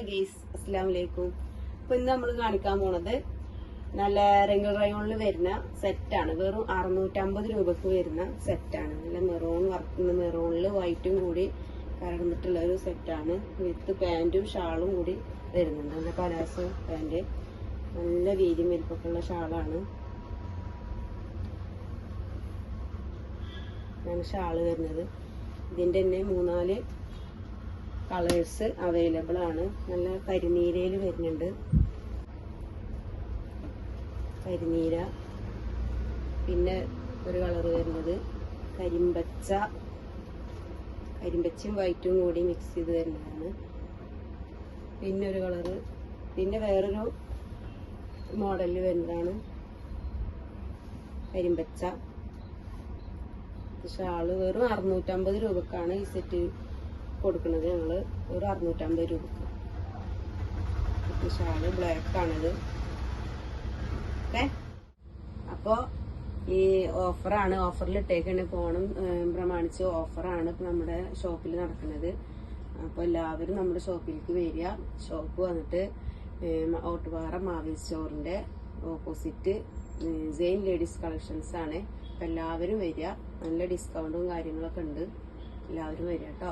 Guys അസ്സലാമലൈക്കും. അപ്പൊ ഇന്ന് നമ്മൾ കാണിക്കാൻ പോണത് നല്ല റെഗുലർ റയോണിൽ വരുന്ന സെറ്റാണ്. വെറും 650 രൂപക്ക് വരുന്ന സെറ്റാണ്. നല്ല മെറൂൺ വർക്ക്, മെറൂണിൽ വൈറ്റും കൂടി കലർന്നിട്ടുള്ള ഒരു സെറ്റാണ്. വിത്ത് പാന്റും ഷാളും കൂടി വരുന്നുണ്ട്. നല്ല പലാസോ പാന്റ്, നല്ല വീതിയും വലിപ്പൊക്കെ ഉള്ള ഷാളാണ്. ഷാള് വരുന്നത് ഇതിന്റെ തന്നെ 3-4 കളേഴ്സ് അവൈലബിൾ ആണ്. നല്ല കരിനീരയിൽ വരുന്നുണ്ട്. കരിനീര, പിന്നെ ഒരു കളർ വരുന്നത് കരിമ്പച്ചയും വൈറ്റും കൂടി മിക്സ് ചെയ്ത് വരുന്നതാണ്. പിന്നെ ഒരു കളറ്, പിന്നെ വേറൊരു മോഡലിൽ വരുന്നതാണ് കരിമ്പച്ച. ഷാള് വെറും 650 രൂപക്കാണ് ഈ സെറ്റ് കൊടുക്കുന്നത്. ഞങ്ങള് ഒരു 650 രൂപക്ക്. ഷാള് ബ്ലാക്ക് ആണിത്. ഓക്കെ, അപ്പൊ ഈ ഓഫറാണ്, ഓഫറിൽ ഇട്ടേക്കാണ്. ഓണം പ്രമാണിച്ച് ഓഫറാണ് ഇപ്പൊ നമ്മുടെ ഷോപ്പിൽ നടക്കുന്നത്. അപ്പൊ എല്ലാവരും നമ്മുടെ ഷോപ്പിലേക്ക് വരിക. ഷോപ്പ് വന്നിട്ട് ഓട്ടുപാറ മാവി സ്റ്റോറിന്റെ ഓപ്പോസിറ്റ് സെയിൻ ലേഡീസ് കളക്ഷൻസ് ആണ്. അപ്പൊ എല്ലാവരും വരിക. നല്ല ഡിസ്കൗണ്ടും കാര്യങ്ങളൊക്കെ ഉണ്ട്. എല്ലാവരും വരിക കേട്ടോ.